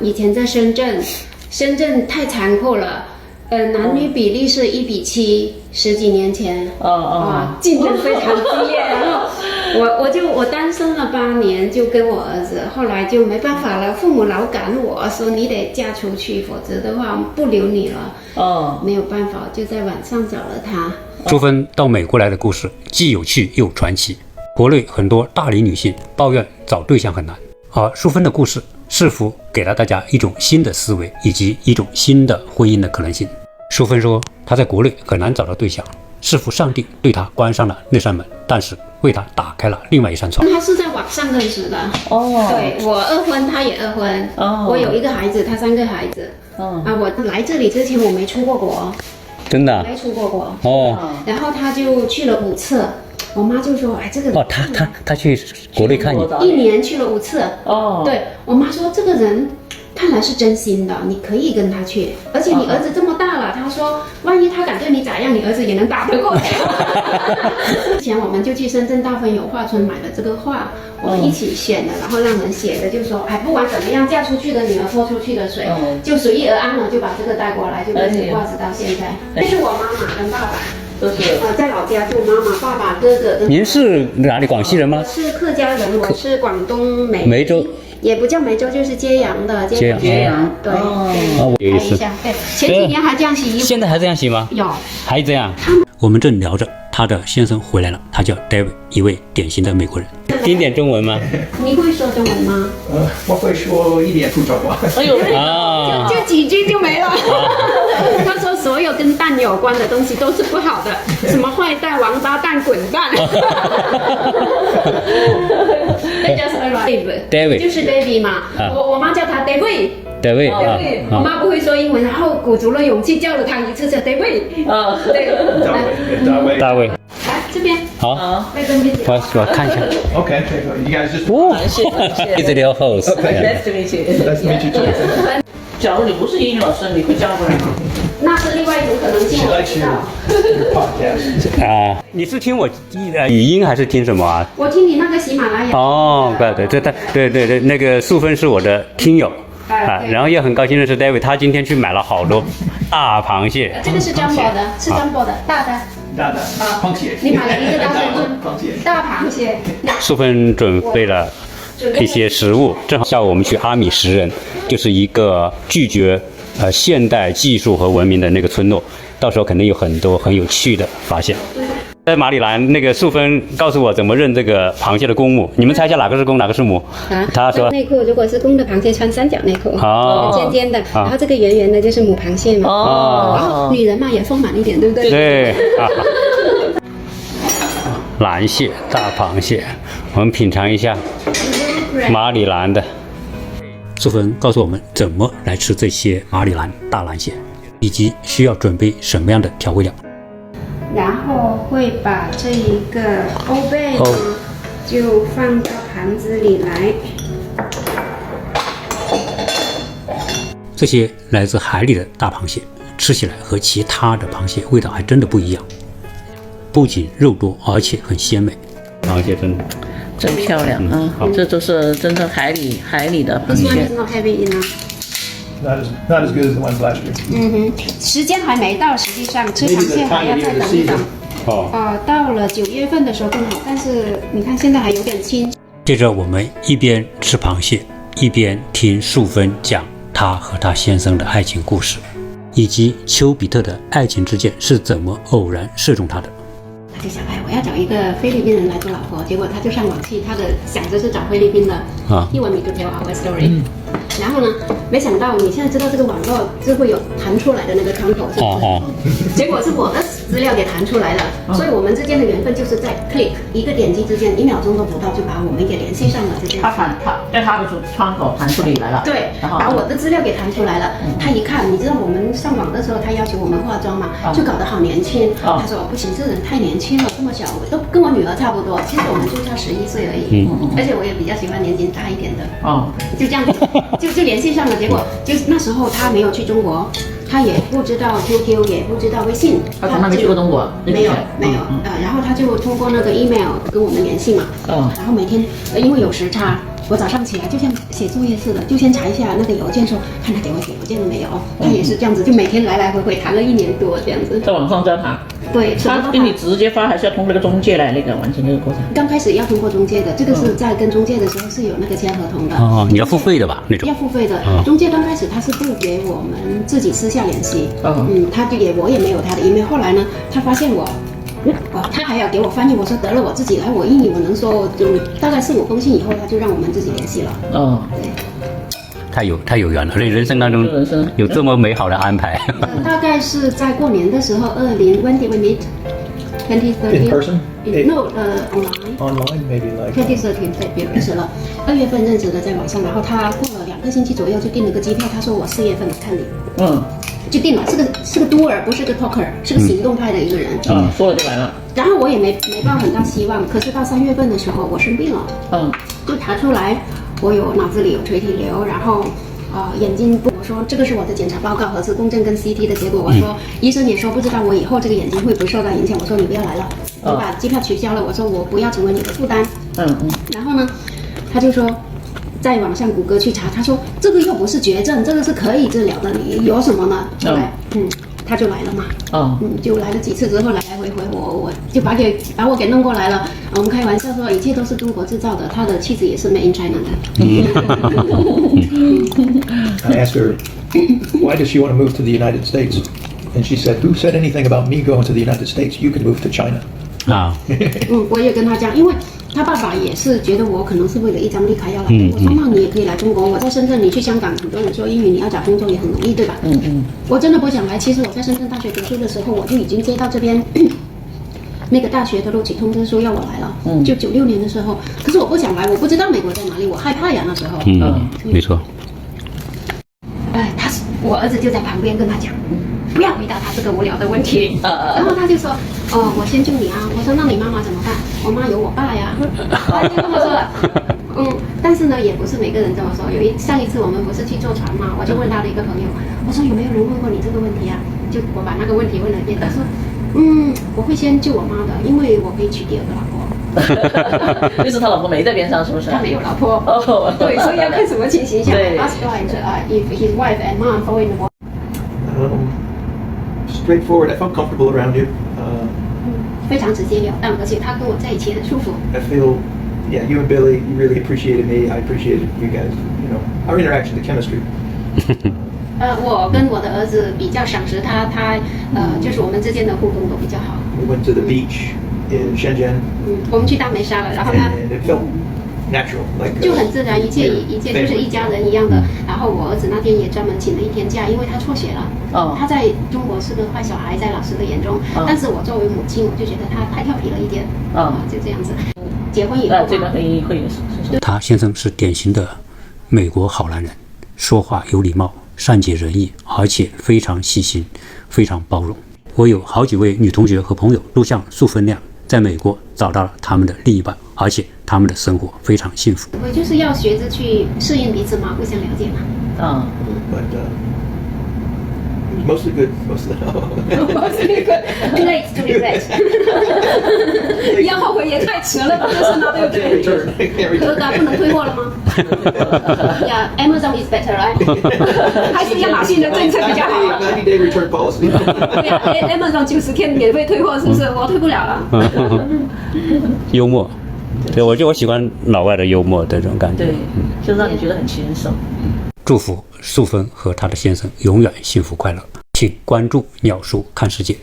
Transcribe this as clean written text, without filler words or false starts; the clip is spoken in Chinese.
以前在深圳，深圳太残酷了，男女比例是1:7，十几年前，竞争非常激烈。然后我单身了8年，就跟我儿子，后来就没办法了，父母老赶我说你得嫁出去，否则的话不留你了。没有办法，就在网上找了他。淑芬到美国来的故事既有趣又传奇。国内很多大龄女性抱怨找对象很难，而淑芬的故事似乎给了大家一种新的思维以及一种新的婚姻的可能性。淑芬说她在国内很难找到对象，似乎上帝对她关上了那扇门，但是为她打开了另外一扇窗。他是在网上认识的。对，我2婚，他也2婚。我有1个孩子，他3个孩子。我来这里之前我没出过国。真的？没出过国。然后他就去了5次。我妈就说：“哎，这个他去国内看你，1年去了5次。对我妈说，这个人看来是真心的，你可以跟他去。而且你儿子这么大了，她说，万一他敢对你咋样，你儿子也能打得过他。”之前我们就去深圳大芬油画村买了这个画，我们一起选的，然后让人写的，就说：“哎，不管怎么样，嫁出去的女儿泼出去的水，就随遇而安了，就把这个带过来，就一直挂直到现在。”这是我妈妈跟爸爸。都是在老家住，妈妈、爸爸、哥哥。您是哪里？广西人吗？我是客家人，我是广东梅州，也不叫梅州，就是揭阳的。揭阳，对。我有意思。对，前几年还这样洗衣服。现在还这样洗吗？有，还这样。我们正聊着，他的先生回来了，他叫 David， 一位典型的美国人。听点中文吗？你会说中文吗？我会说一点中文。哎呦，就几句就没了。他说所有跟蛋有关的东西都是不好的，什么坏蛋、王八蛋、滚蛋。那叫什么 ？David， 就是 David 嘛。我妈叫他 David。我妈不会说英文，然后鼓足了勇气叫了他1次，叫 David。对，大卫。来这边。好，我看一下。Okay, you guys just. It's your host. Nice to meet you. Nice to meet you too. 假如你不是英语老师，你会教过来吗？那是另外一种可能性。She likes your podcast. 你是听我语音还是听什么啊？我听你那个喜马拉雅。对，那个素芬是我的听友。然后也很高兴认识 David， 他今天去买了好多大螃蟹。这个是张博的，是张博的大的螃蟹。你买了1个大螃蟹。素芬准备了一些食物，正好下午我们去阿米什人，就是一个拒绝现代技术和文明的那个村落，到时候肯定有很多很有趣的发现。在马里兰，那个素芬告诉我怎么认这个螃蟹的公母，你们猜一下哪个是公，哪个是母？他说内裤如果是公的螃蟹穿3角内裤，尖尖的，然后这个圆圆的就是母螃蟹嘛。然后女人嘛也丰满一点，对不对？对。蓝蟹、大螃蟹，我们品尝一下马里兰的。素芬告诉我们怎么来吃这些马里兰大蓝蟹，以及需要准备什么样的调味料。然后会把这一个欧贝就放到盘子里来。这些来自海里的大螃蟹，吃起来和其他的螃蟹味道还真的不一样，不仅肉多，而且很鲜美。螃蟹真漂亮啊！这都是真正海里的螃蟹。Not as good as the ones last year. 时间还没到，实际上吃螃蟹还要再等一等。到了9月份的时候更好，但是你看现在还有点青。接着我们一边吃螃蟹，一边听素芬讲她和她先生的爱情故事，以及丘比特的爱情之箭是怎么偶然射中他的。他就想，我要找一个菲律宾人来做老婆，结果他就上网去，他的想着是找菲律宾的。He want me to tell our story。然后呢，没想到你现在知道这个网络就会有弹出来的那个窗口，是不是？结果是我的资料给弹出来了，所以我们之间的缘分就是在 click 一个点击之间，1秒钟都不到就把我们给联系上了，就这样。他在他的窗口弹出你来了。对，把我的资料给弹出来了。他一看，你知道我们上网的时候，他要求我们化妆嘛，就搞得好年轻。他说不行，这人太年轻了，这么小，都跟我女儿差不多。其实我们就差11岁而已。而且我也比较喜欢年纪大一点的。就这样子。就联系上了，结果就是那时候他没有去中国，他也不知道 QQ， 也不知道微信。他从来没去过中国？没有。然后他就通过那个 email 跟我们联系嘛。然后每天因为有时差，我早上起来就像写作业似的，就先查一下那个邮件说，看他给我写邮件了没有。他也是这样子，就每天来来回回谈了1年多这样子。在网上叫他，对，他给你直接发，还是要通过那个中介来那个完成这个过程？刚开始要通过中介的，这个是在跟中介的时候是有那个签合同的。哦，你要付费的吧？那种要付费的。中介刚开始他是不给我们自己私下联系，我也没有他的 email。后来呢，他发现我。他还要给我翻译，我说得了，我自己来，我英语我能说，就大概4、5封信以后，他就让我们自己联系了。对，太有缘了，所以人生当中有这么美好的安排。大概是在过年的时候，when did we meet? 2013 In person? No, online. Online, maybe like. 2013 February 是了，2月份认识的，在网上，然后他过了2个星期左右就订了个机票，他说我4月份来看你。就定了，是个 doer， 不是个 talker， 是个行动派的一个人。说了就来了。然后我也没抱很大希望，可是到3月份的时候，我生病了。就查出来我有脑子里有垂体瘤，然后眼睛不，我说这个是我的检查报告，核磁共振跟 CT 的结果。我说医生也说不知道我以后这个眼睛会不会受到影响。我说你不要来了，你把机票取消了。我说我不要成为你的负担。然后呢，他就说。在网上谷歌去查，他说这个又不是绝症，这个是可以治疗的，你有什么呢？后来，他就来了嘛，就来了几次之后，来来回回，我就把我给弄过来了。我们开玩笑说，一切都是中国制造的，他的妻子也是 made in China 的。I asked her, why does she want to move to the United States? And she said, who said anything about me going to the United States? You can move to China. 我也跟他讲，因为他爸爸也是觉得我可能是为了一张绿卡要来的。我说那你也可以来中国，我在深圳，你去香港，很多人说英语，你要找工作也很容易，对吧？我真的不想来。其实我在深圳大学读书的时候，我就已经接到这边那个大学的录取通知书要我来了，就96年的时候。可是我不想来，我不知道美国在哪里，我害怕呀那时候。没错。我儿子就在旁边跟他讲。不要回答他这个无聊的问题。然后他就说，我先救你啊。我说那你妈妈怎么办？我妈有我爸呀。他就这么说了。但是呢，也不是每个人这么说。上一次我们不是去坐船嘛，我就问他的一个朋友，我说有没有人问过你这个问题啊？就我把那个问题问了一遍，他说，我会先救我妈的，因为我可以娶第2个老婆。就是他老婆没在边上，是不是？他没有老婆。对，所以要看什么情形下。对。Ask if his wife and mom fall in the water. Straightforward. I felt comfortable around you. 非常直截了当，而且他跟我在一起很舒服。I feel, yeah, you and Billy, you really appreciated me. I appreciated you guys. You know, our interaction, the chemistry. 我跟我的儿子比较赏识他，就是我们之间的互动都比较好。We went to the beach in Shenzhen. 我们去大梅沙了，然后他。And it felt natural, like 就很自然，一切就是一家人一样的。然后我儿子那天也专门请了1天假，因为他辍学了。他在中国是个坏小孩，在老师的眼中。但是我作为母亲，我就觉得他太调皮了一点。就这样子。结婚以后，这个会有。他先生是典型的美国好男人，说话有礼貌，善解人意，而且非常细心，非常包容。我有好几位女同学和朋友都像素芬那样，在美国找到了他们的另一半，而且他们的生活非常幸福。我就是要学着去适应彼此嘛，互相了解嘛。But mostly good, mostly mostly good. Too late to regret. 要后悔也太迟了吧？这是拿的可不能退货了吗？Yeah, Amazon is better, right? 还是亚马逊的政策比较好。90-day return policy. 对啊 ，Amazon 90天免费退货，是不是？我退不了了。幽默，对，我喜欢老外的幽默的这种感觉。对，就让你觉得很轻松。祝福素芬和她的先生永远幸福快乐。请关注鸟叔看世界。